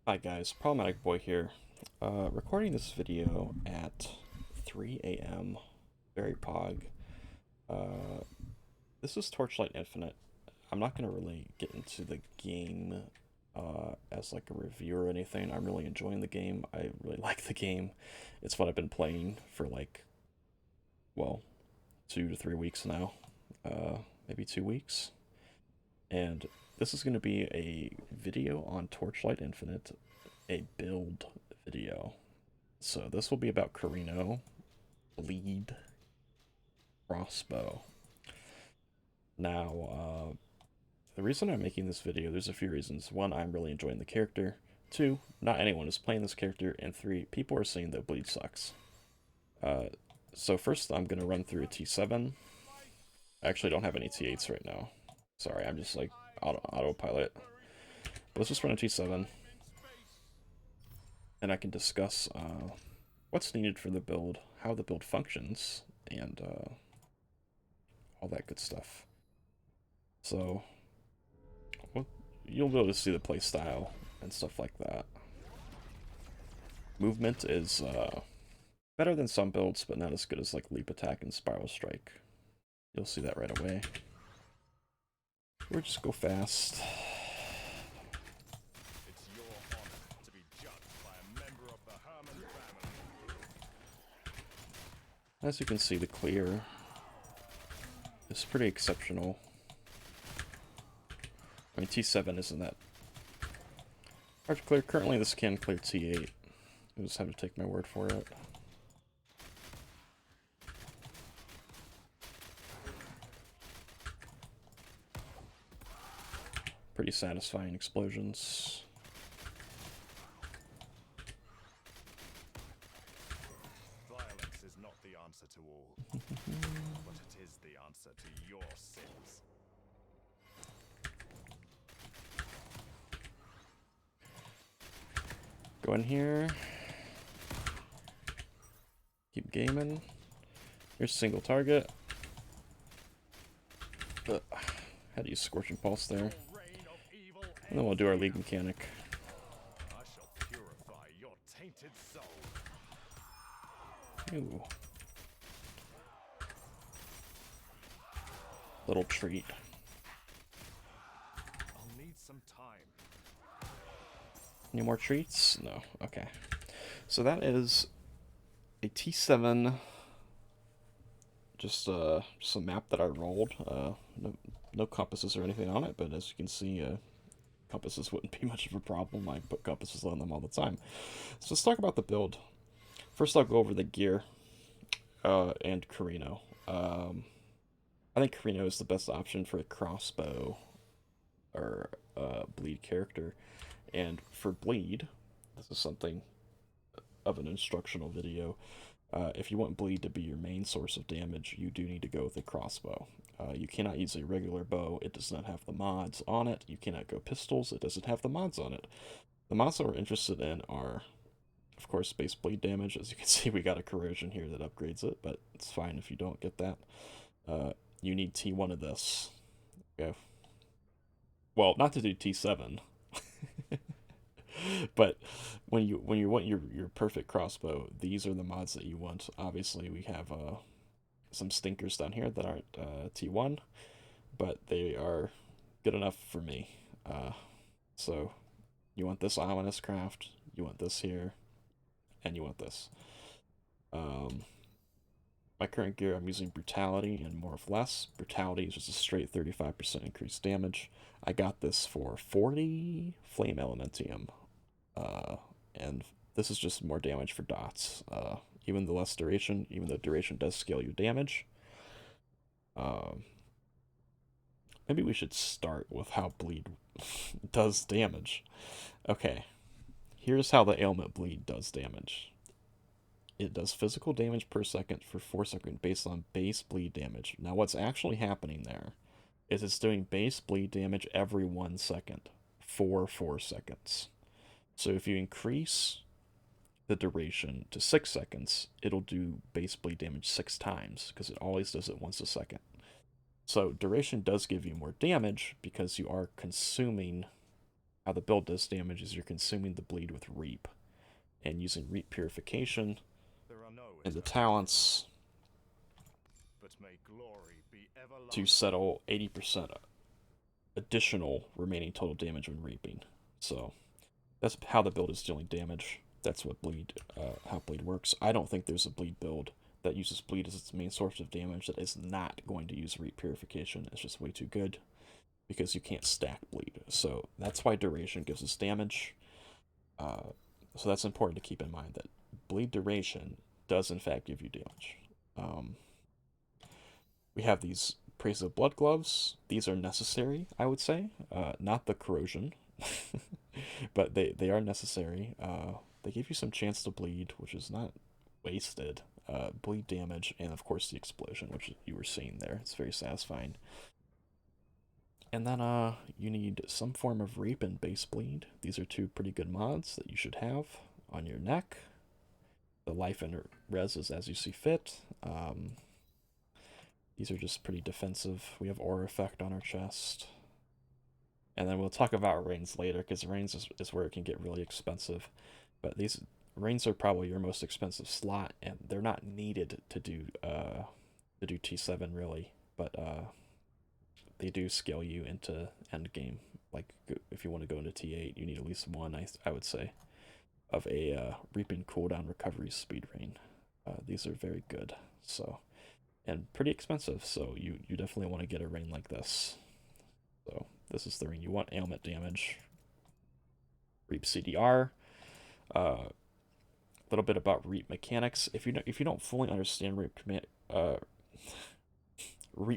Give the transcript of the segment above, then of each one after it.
Hi guys, Problematic Boy here. Recording this video at 3 a.m. Very pog. Uh, this is Torchlight Infinite. I'm not gonna really get into the game as like a review or anything. I'm really enjoying the game. I really like the game. It's what I've been playing for like, well, 2 to 3 weeks now. Maybe 2 weeks. And this is gonna be a video on Torchlight Infinite, a build video. So this will be about Carino, BLEED crossbow. Now, the reason I'm making this video, there's a few reasons. One, I'm really enjoying the character. Two, not anyone is playing this character. And three, people are saying that BLEED sucks. So first, I'm going to run through a T7. I actually don't have any T8s right now. Sorry, I'm just like autopilot. But let's just run a T7. And I can discuss what's needed for the build, how the build functions, and all that good stuff. So, well, you'll be able to see the play style and stuff like that. Movement is better than some builds, but not as good as like Leap Attack and Spiral Strike. You'll see that right away. Or just go fast. As you can see, the clear is pretty exceptional. I mean, T7 isn't that hard to clear. Currently, this can clear T8. I just have to take my word for it. Pretty satisfying explosions. Violence is not the answer to all, but it is the answer to your sins. Go in here. Keep gaming. Here's single target. Had to use Scorching Pulse there. And then we'll do our league mechanic. I shall purify your tainted soul. Ooh. Little treat. I'll need some time. Any more treats? No. Okay. So that is a T7. Just a map that I rolled. No compasses or anything on it, but as you can see, compasses wouldn't be much of a problem. I put compasses on them all the time. So let's talk about the build. First, I'll go over the gear and Carino. I think Carino is the best option for a crossbow or bleed character. And for bleed, this is something of an instructional video. If you want bleed to be your main source of damage, you do need to go with a crossbow. You cannot use a regular bow. It does not have the mods on it. You cannot go pistols. It doesn't have the mods on it. The mods that we're interested in are, of course, base bleed damage. As you can see, we got a corrosion here that upgrades it, but it's fine if you don't get that. You need T1 of this. Okay. Well, not to do T7. But when you want your perfect crossbow, these are the mods that you want. Obviously, we have some stinkers down here that aren't T1, but they are good enough for me. So you want this ominous craft, you want this here, and you want this. My current gear, I'm using Brutality and More of Less. Brutality is just a straight 35% increased damage. I got this for 40 Flame Elementium. And this is just more damage for dots. Even the less duration, even though duration does scale your damage. Maybe we should start with how bleed does damage. Okay, here's how the ailment bleed does damage. It does physical damage per second for 4 seconds based on base bleed damage. Now what's actually happening there is it's doing base bleed damage every 1 second for 4 seconds. So if you increase the duration to 6 seconds, it'll do base bleed damage 6 times because it always does it once a second. So duration does give you more damage because you are consuming how the build does damage is you're consuming the bleed with Reap and using Reap Purification There are no and the eternal talents but may glory be to everlasting. settle 80% additional remaining total damage when reaping. So that's how the build is dealing damage. That's what bleed, how bleed works. I don't think there's a bleed build that uses bleed as its main source of damage that is not going to use Reap Purification. It's just way too good because you can't stack bleed. So that's why duration gives us damage. So that's important to keep in mind that bleed duration does in fact give you damage. We have these Praise of Blood gloves. These are necessary, I would say. Not the corrosion, but they are necessary. They give you some chance to bleed, which is not wasted. Bleed damage, and of course the explosion, which you were seeing there. It's very satisfying. And then you need some form of Reap and Base Bleed. These are two pretty good mods that you should have on your neck. The life and res is as you see fit. These are just pretty defensive. We have Aura Effect on our chest. And then we'll talk about Reigns later, because Reigns is where it can get really expensive. But these Reigns are probably your most expensive slot, and they're not needed to do T7 really, but they do scale you into end game. Like if you want to go into T8, you need at least one, I would say, of a reaping cooldown recovery speed rain. These are very good. So and pretty expensive, so you definitely want to get a rain like this. So this is the ring you want. Ailment damage, Reap CDR. A little bit about Reap mechanics. If you don't fully understand Reap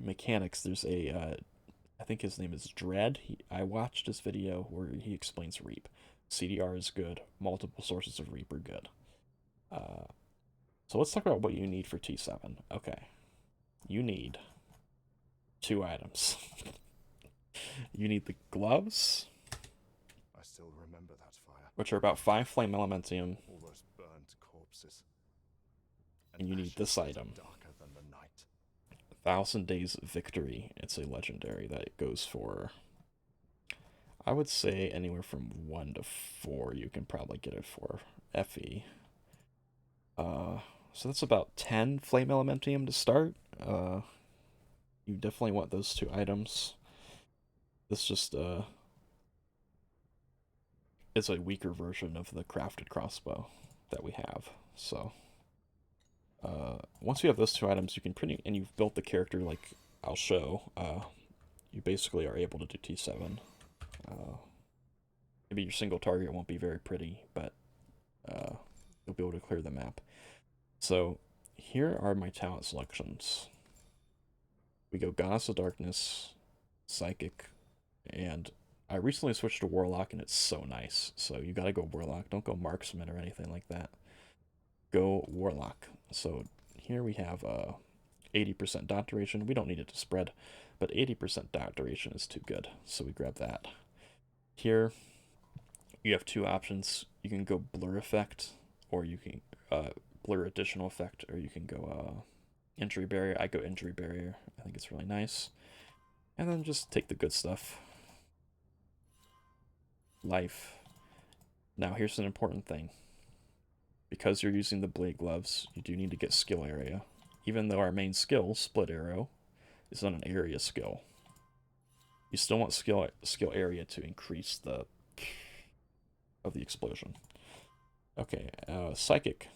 mechanics, there's a I think his name is Dread. I watched his video where he explains Reap. CDR is good. Multiple sources of Reap are good. So let's talk about what you need for T7. Okay, you need 2 items. You need the gloves, I still remember that fire. which are about 5 flame elementium, All those burnt corpses. and you need this item. Darker than the night. 1,000 Days Victory. It's a legendary that goes for, I would say, anywhere from 1 to 4. You can probably get it for FE. So that's about 10 flame elementium to start. You definitely want those 2 items. This just is a weaker version of the crafted crossbow that we have. So once you have those 2 items, you can and you've built the character like I'll show. You basically are able to do T7. Maybe your single target won't be very pretty, but you'll be able to clear the map. So here are my talent selections. We go Goddess of Darkness, Psychic, and I recently switched to Warlock, and it's so nice. So you gotta go Warlock. Don't go Marksman or anything like that. Go Warlock. So here we have 80% dot duration. We don't need it to spread, but 80% dot duration is too good. So we grab that. Here you have 2 options. You can go Blur Effect, or you can Blur Additional Effect, or you can go Injury Barrier. I go Injury Barrier. I think it's really nice. And then just take the good stuff. Life. Now here's an important thing. Because you're using the blade gloves, you do need to get skill area. Even though our main skill, Split Arrow, is not an area skill. You still want skill area to increase the of the explosion. Okay, Psychic.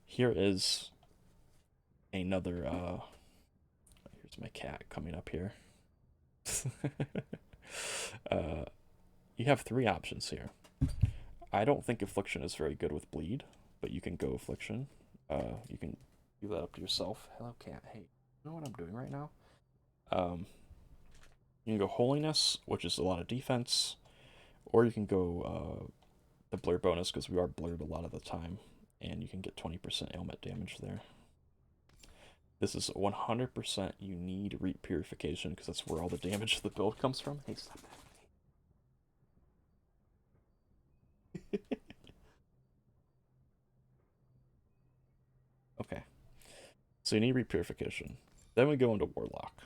Here is another here's my cat coming up here. You have 3 options here. I don't think Affliction is very good with Bleed, but you can go Affliction. You can leave that up to yourself. Hello, cat. Hey, you know what I'm doing right now? You can go Holiness, which is a lot of defense, or you can go the Blur bonus, because we are blurred a lot of the time, and you can get 20% ailment damage there. This is 100% you need Reap Purification, because that's where all the damage of the build comes from. Hey, stop that. Okay. So you need Reap Purification. Then we go into Warlock.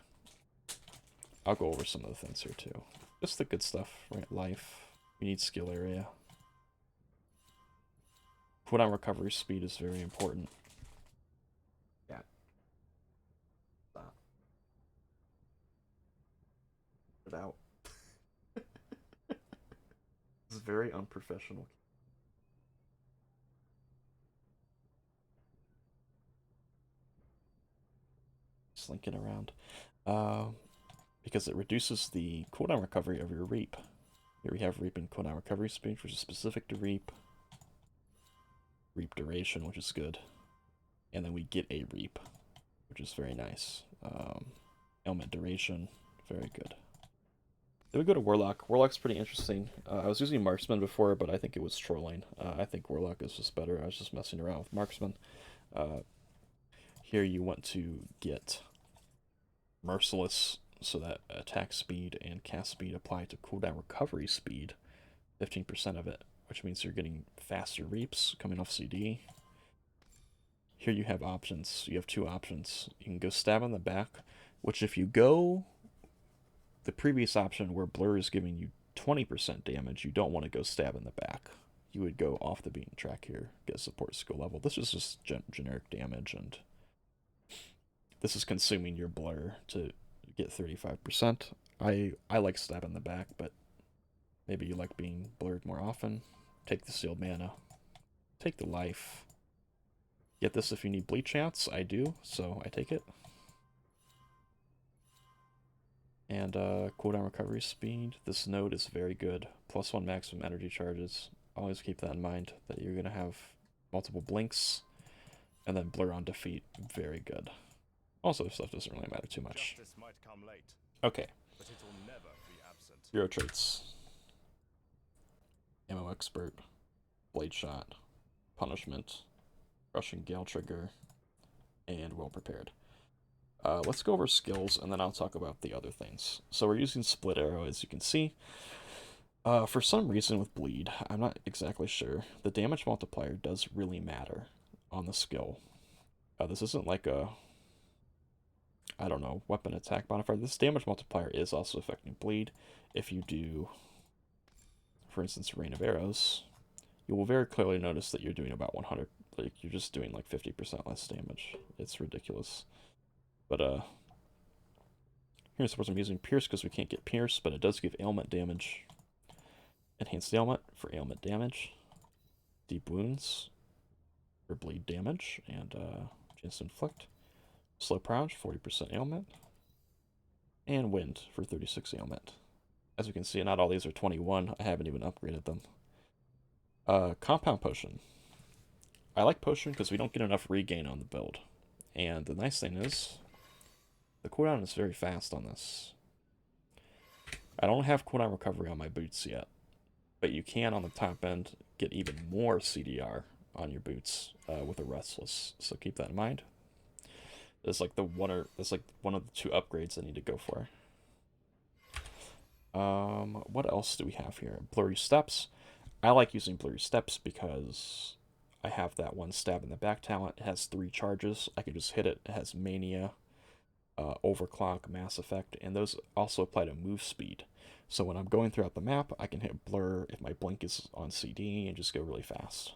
I'll go over some of the things here too. Just the good stuff, right? Life. You need skill area. Cooldown recovery speed is very important. Yeah. Stop. Put it out. This is very unprofessional. Slinking around. Because it reduces the cooldown recovery of your Reap. Here we have Reap and cooldown recovery speed, which is specific to Reap. Reap duration, which is good. And then we get a Reap, which is very nice. Ailment duration, very good. Then we go to Warlock. Warlock's pretty interesting. I was using Marksman before, but I think it was trolling. I think Warlock is just better. I was just messing around with Marksman. Here you want to get Merciless, so that attack speed and cast speed apply to cooldown recovery speed, 15% of it, which means you're getting faster Reaps coming off CD. Here you have options. You have two options. You can go stab in the back, which if you go the previous option where Blur is giving you 20% damage, you don't want to go stab in the back. You would go off the beaten track here, get support skill level. This is just generic damage, and this is consuming your Blur to get 35%. I like stab in the back, but maybe you like being blurred more often. Take the sealed mana. Take the life. Get this if you need bleed chance. I do, so I take it. And cooldown recovery speed. This node is very good. +1 maximum energy charges. Always keep that in mind, that you're going to have multiple blinks. And then blur on defeat. Very good. Also, this stuff doesn't really matter too much. Okay. Hero traits. Ammo expert. Blade shot. Punishment. Rushing Gale trigger. And well prepared. Let's go over skills, and then I'll talk about the other things. So we're using split arrow, as you can see. For some reason with bleed, I'm not exactly sure, the damage multiplier does really matter on the skill. This isn't like a, I don't know, weapon attack modifier. This damage multiplier is also affecting bleed. If you do, for instance, Rain of Arrows, you will very clearly notice that you're doing about 100, like you're just doing like 50% less damage. It's ridiculous. But here's what I'm using Pierce because we can't get Pierce, but it does give ailment damage. Enhanced ailment for ailment damage. Deep wounds for bleed damage, and chance to inflict. Slow crouch, 40% ailment. And wind for 36 ailment. As you can see, not all these are 21. I haven't even upgraded them. Compound potion. I like potion because we don't get enough regain on the build. And the nice thing is, the cooldown is very fast on this. I don't have cooldown recovery on my boots yet, but you can on the top end get even more CDR on your boots with a Restless. So keep that in mind. That's like one of the two upgrades I need to go for. What else do we have here? Blurry Steps. I like using Blurry Steps because I have that one stab in the back talent. It has 3 charges. I can just hit it. It has Mania, Overclock, Mass Effect, and those also apply to move speed. So when I'm going throughout the map, I can hit Blur if my blink is on CD and just go really fast.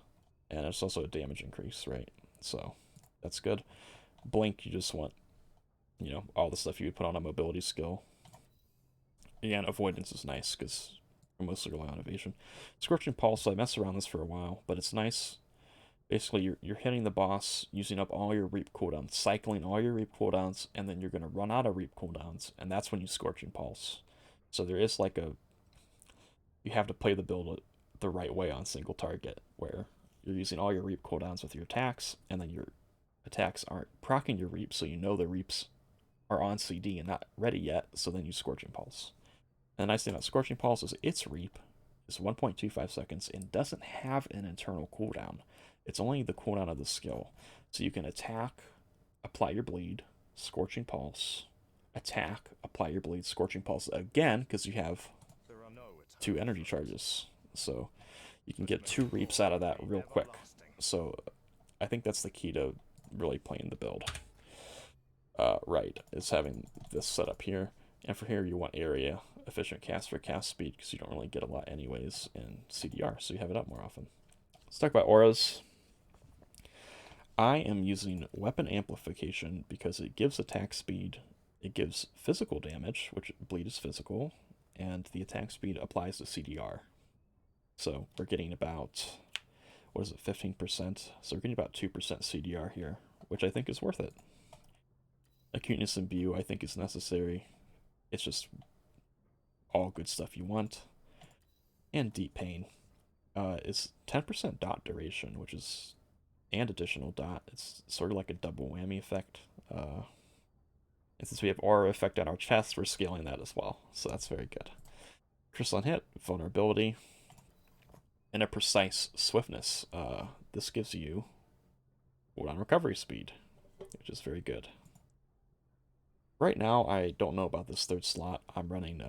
And it's also a damage increase, right? So that's good. Blink, you just want, all the stuff you would put on a mobility skill. And avoidance is nice because I mostly rely on evasion. Scorching Pulse, I messed around this for a while, but it's nice. Basically, you're hitting the boss, using up all your Reap cooldowns, cycling all your Reap cooldowns, and then you're going to run out of Reap cooldowns, and that's when you Scorching Pulse. So there is you have to play the build the right way on single target, where you're using all your Reap cooldowns with your attacks, and then your attacks aren't proccing your Reap, so you know the Reaps are on CD and not ready yet, so then you Scorching Pulse. And the nice thing about Scorching Pulse is its Reap is 1.25 seconds and doesn't have an internal cooldown. It's only the cooldown of the skill. So you can attack, apply your bleed, Scorching Pulse, attack, apply your bleed, Scorching Pulse again, because you have 2 energy charges. So you can get 2 Reaps out of that real quick. So I think that's the key to really playing the build. Right, is having this set up here. And for here, you want area. efficient cast for cast speed because you don't really get a lot anyways in CDR, so you have it up more often. Let's talk about auras. I am using weapon amplification because it gives attack speed, it gives physical damage, which bleed is physical, and the attack speed applies to CDR. So we're getting about, what is it, 15%? So we're getting about 2% CDR here, which I think is worth it. Acuteness and Imbue I think is necessary. It's just all good stuff you want. And Deep Pain is 10% dot duration, which is, and additional dot. It's sort of like a double whammy effect. And since we have aura effect on our chest, we're scaling that as well. So that's very good. Crystalline Hit, vulnerability, and a precise swiftness. This gives you cooldown recovery speed, which is very good. Right now, I don't know about this third slot. I'm running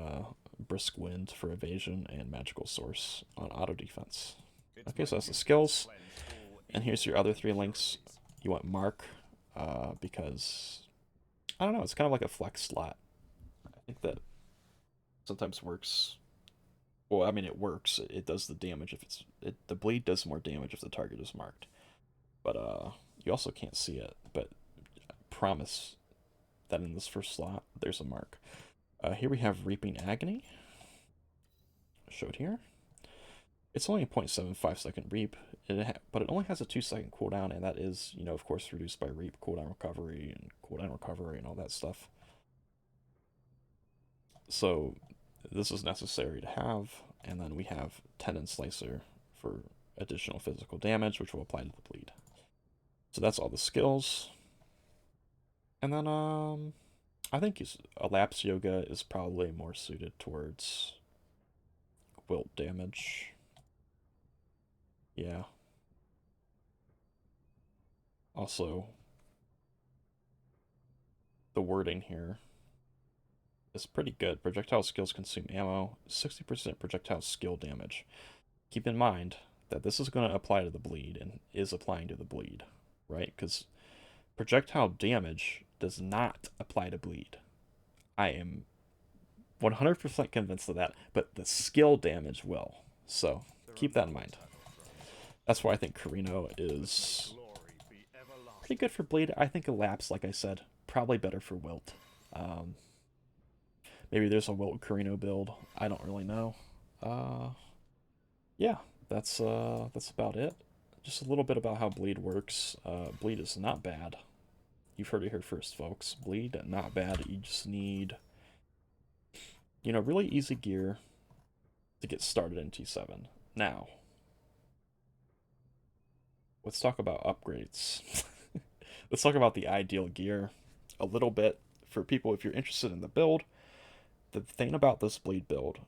Brisk Wind for evasion and Magical Source on auto defense. Okay, so that's the skills. And here's your other 3 links. You want Mark, because, I don't know, it's kind of like a flex slot. I think that sometimes works. Well, I mean, it works. It does the damage if it's... the bleed does more damage if the target is marked. But you also can't see it. But I promise that in this first slot, there's a mark. Here we have Reaping Agony. Showed here. It's only a 0.75 second reap, but it only has a 2-second cooldown, and that is, you know, of course, reduced by reap, cooldown recovery, and all that stuff. So this is necessary to have, and then we have Tendon Slicer for additional physical damage, which will apply to the bleed. So that's all the skills. And then I think Elapse Yoga is probably more suited towards wilt damage. Yeah. Also, the wording here is pretty good. Projectile skills consume ammo, 60% projectile skill damage. Keep in mind that this is going to apply to the bleed and is applying to the bleed, right? Because projectile damage does not apply to bleed. I am 100% convinced of that, but the skill damage will. So keep that in mind. That's why I think Carino is pretty good for bleed. I think Elapse, like I said, probably better for wilt. Maybe there's a wilt Carino build. I don't really know. Yeah, that's about it. Just a little bit about how bleed works. Bleed is not bad. You've heard it here first, folks. Bleed, not bad. You just need, you know, really easy gear to get started in T7. Now, let's talk about upgrades. Let's talk about the ideal gear a little bit for people if you're interested in the build. The thing about this bleed build,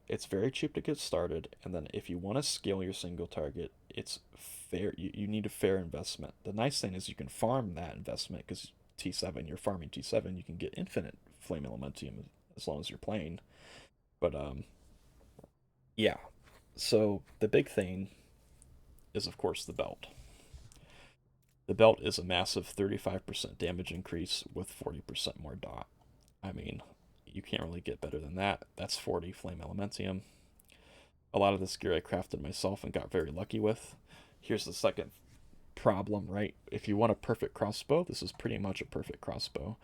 it's very cheap to get started, and then if you want to scale your single target, it's fair. You need a fair investment. The nice thing is you can farm that investment because T7, you're farming T7, you can get infinite flame elementium as long as you're playing. But yeah. So the big thing is of course the belt. The belt is a massive 35% damage increase with 40% more dot. I mean, you can't really get better than that. That's 40 flame elementium. A lot of this gear I crafted myself and got very lucky with. Here's the second problem, right? If you want a perfect crossbow, this is pretty much a perfect crossbow.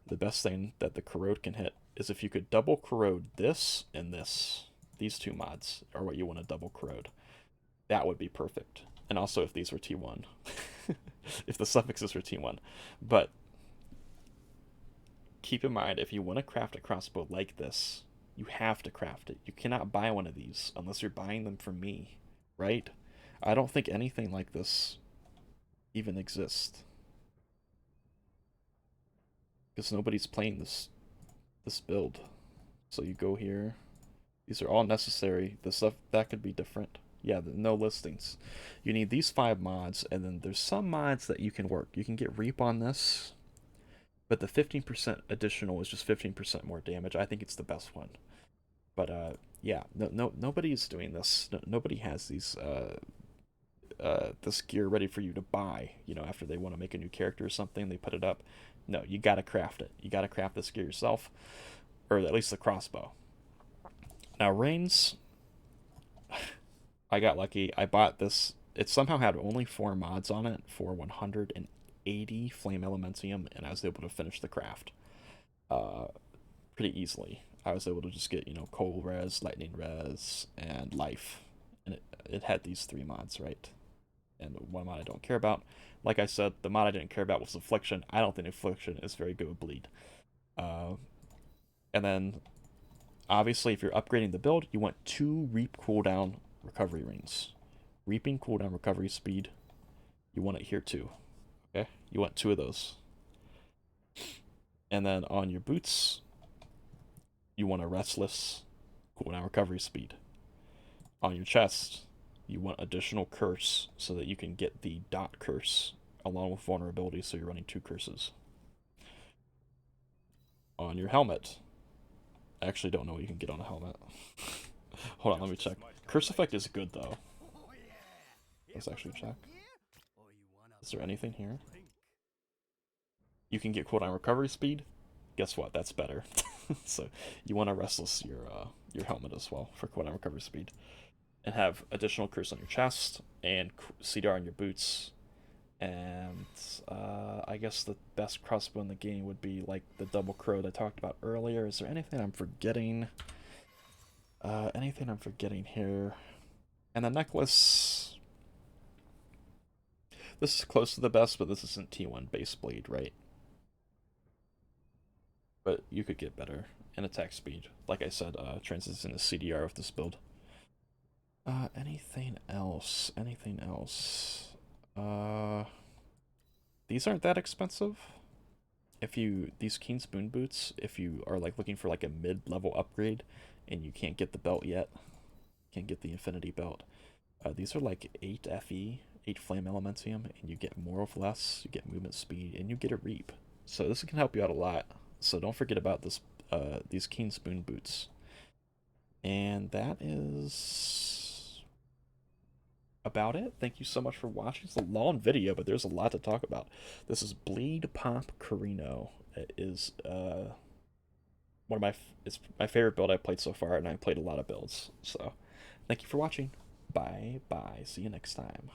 The best thing that the corrode can hit is if you could double corrode this and this. These 2 mods are what you want to double corrode. That would be perfect. And also if these were T1. If the suffixes were T1. But keep in mind, if you want to craft a crossbow like this, you have to craft it. You cannot buy one of these unless you're buying them from me, right? I don't think anything like this even exists. Because nobody's playing this build. So you go here. These are all necessary. The stuff that could be different. Yeah, no listings. You need these 5 mods, and then there's some mods that you can work. You can get Reap on this, but the 15% additional is just 15% more damage. I think it's the best one. But yeah, nobody's doing this. Nobody has these this gear ready for you to buy. You know, after they want to make a new character or something, they put it up. No, you gotta craft it. You gotta craft this gear yourself, or at least the crossbow. Now, Reigns, I got lucky. I bought this. It somehow had only 4 mods on it for 180 Flame Elementium, and I was able to finish the craft uh, pretty easily. I was able to just get, Cold Res, Lightning Res, and Life. And it had these 3 mods, right? And one mod I don't care about. Like I said, the mod I didn't care about was Affliction. I don't think Affliction is very good with Bleed. Uh, and then, obviously, if you're upgrading the build, you want 2 Reap cooldown recovery rings. Reaping cooldown recovery speed, you want it here too. Okay? You want 2 of those. And then on your boots, you want a Restless cooldown recovery speed. On your chest, you want additional curse so that you can get the dot curse along with vulnerability, so you're running 2 curses. On your helmet, I actually don't know what you can get on a helmet. Hold on, let me check. Curse effect is good though. Let's actually check. Is there anything here? You can get cooldown recovery speed. Guess what? That's better. So you want to restless your helmet as well for cooldown recovery speed, and have additional curse on your chest and CDR on your boots. And I guess the best crossbow in the game would be like the double crow that I talked about earlier. Is there anything I'm forgetting? Anything I'm forgetting here? And the necklace. This is close to the best, but this isn't T1 base bleed, right? But you could get better in attack speed. Like I said, transits into CDR with this build. Anything else? Anything else? These aren't that expensive. These Keen Spoon boots, if you are like looking for like a mid-level upgrade and you can't get the belt yet, can't get the Infinity belt, these are like 8 FE, 8 Flame Elementium, and you get more with less, you get movement speed, and you get a Reap. So this can help you out a lot. So don't forget about these Keen Spoon boots. And that is about it. Thank you so much for watching. It's a long video, but there's a lot to talk about. This is BLEED Carino. It is it's my favorite build I've played so far, and I've played a lot of builds. So thank you for watching. Bye bye. See you next time.